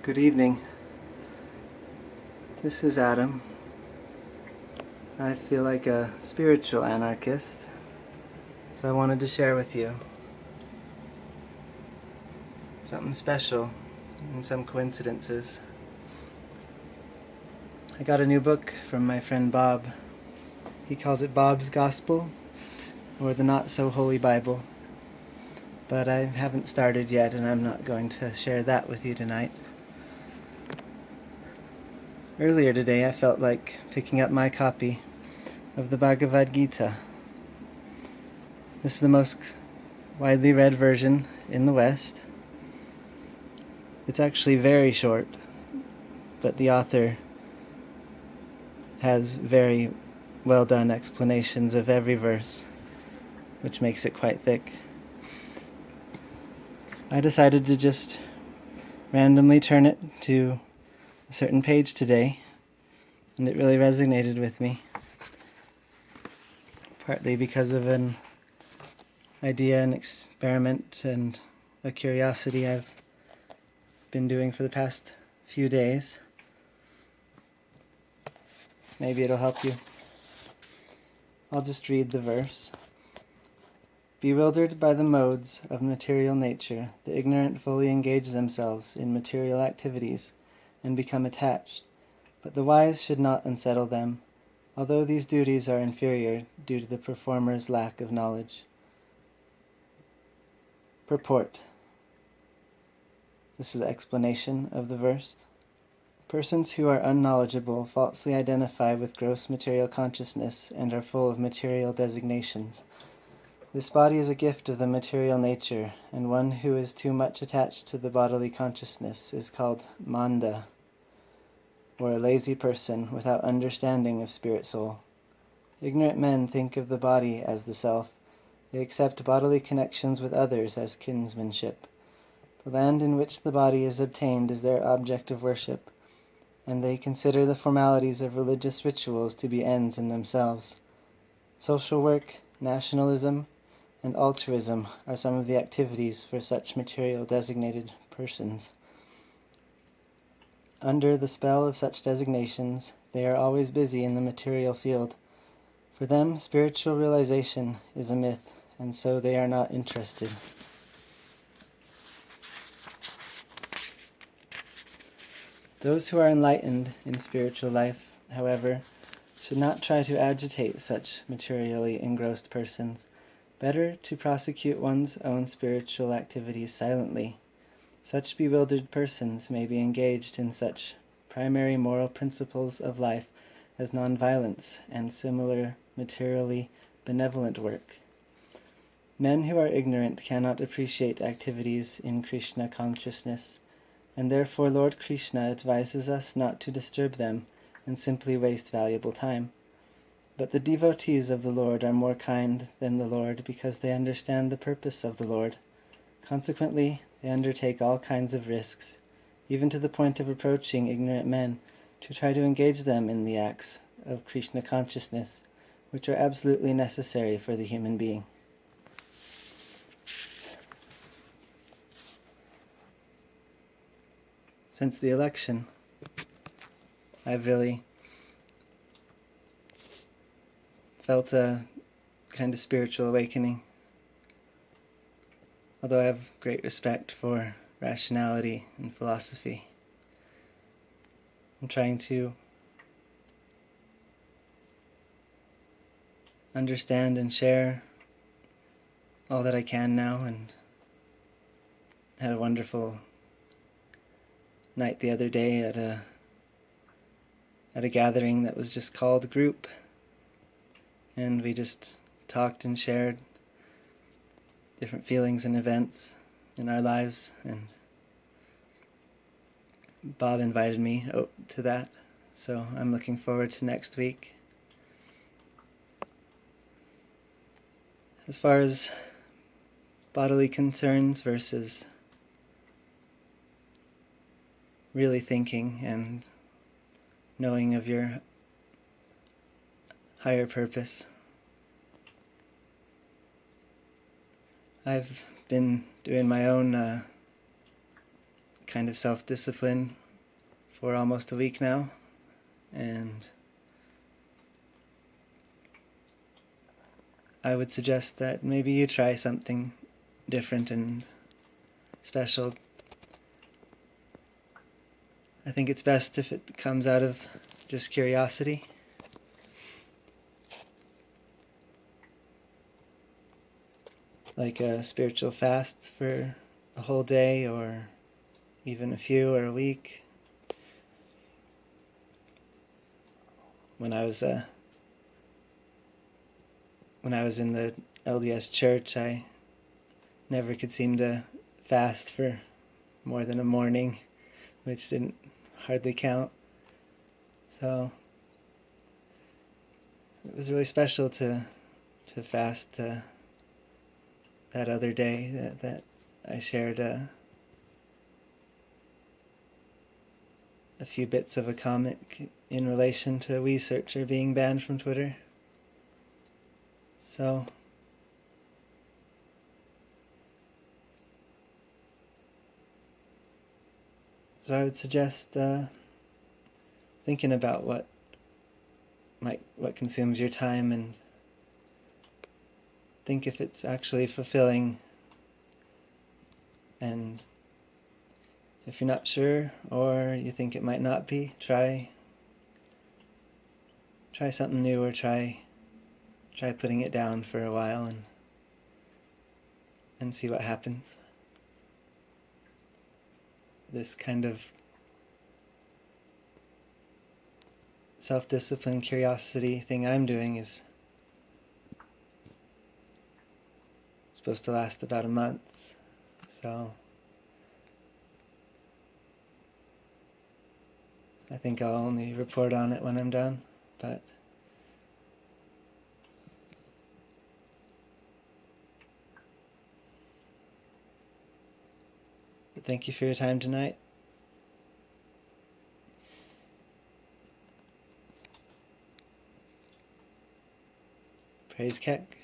Good evening. This is Adam. I feel like a spiritual anarchist, so I wanted to share with you something special and some coincidences. I got a new book from my friend Bob. He calls it Bob's Gospel, or the Not So Holy Bible. But I haven't started yet, and I'm not going to share that with you tonight. Earlier today I felt like picking up my copy of the Bhagavad Gita. This is the most widely read version in the West. It's actually very short, but the author has very well done explanations of every verse, which makes it quite thick. I decided to just randomly turn it to a certain page today, and it really resonated with me, partly because of an idea, an experiment, and a curiosity I've been doing for the past few days. Maybe it'll help you. I'll just read the verse. Bewildered by the modes of material nature, the ignorant fully engage themselves in material activities and become attached, but the wise should not unsettle them, although these duties are inferior due to the performer's lack of knowledge. Purport. This is the explanation of the verse. Persons who are unknowledgeable falsely identify with gross material consciousness and are full of material designations. This body is a gift of the material nature, and one who is too much attached to the bodily consciousness is called manda, or a lazy person without understanding of spirit soul. Ignorant men think of the body as the self. They accept bodily connections with others as kinsmanship. The land in which the body is obtained is their object of worship, and they consider the formalities of religious rituals to be ends in themselves. Social work, nationalism, and altruism are some of the activities for such material designated persons. Under the spell of such designations, they are always busy in the material field. For them, spiritual realization is a myth, and so they are not interested. Those who are enlightened in spiritual life, however, should not try to agitate such materially engrossed persons. Better to prosecute one's own spiritual activities silently. Such bewildered persons may be engaged in such primary moral principles of life as nonviolence and similar materially benevolent work. Men who are ignorant cannot appreciate activities in Krishna Consciousness, and therefore Lord Krishna advises us not to disturb them and simply waste valuable time. But the devotees of the Lord are more kind than the Lord because they understand the purpose of the Lord. Consequently, they undertake all kinds of risks, even to the point of approaching ignorant men to try to engage them in the acts of Krishna consciousness, which are absolutely necessary for the human being. Since the election, I've really felt a kind of spiritual awakening. Although I have great respect for rationality and philosophy, I'm trying to understand and share all that I can now, and had a wonderful night the other day at a gathering that was just called group, and we just talked and shared different feelings and events in our lives, and Bob invited me out to that, so I'm looking forward to next week. As far as bodily concerns versus really thinking and knowing of your higher purpose, I've been doing my own kind of self-discipline for almost a week now, and I would suggest that maybe you try something different and special. I think it's best if it comes out of just curiosity. Like a spiritual fast for a whole day, or even a few, or a week. When I was in the LDS church, I never could seem to fast for more than a morning, which didn't hardly count. So it was really special to fast that other day that I shared a few bits of a comic in relation to We Searcher being banned from Twitter. So I would suggest thinking about what consumes your time, and think if it's actually fulfilling. And if you're not sure, or you think it might not be, try something new, or try putting it down for a while and see what happens. This kind of self-discipline, curiosity thing I'm doing is supposed to last about a month, so I think I'll only report on it when I'm done, but thank you for your time tonight. Praise Kek.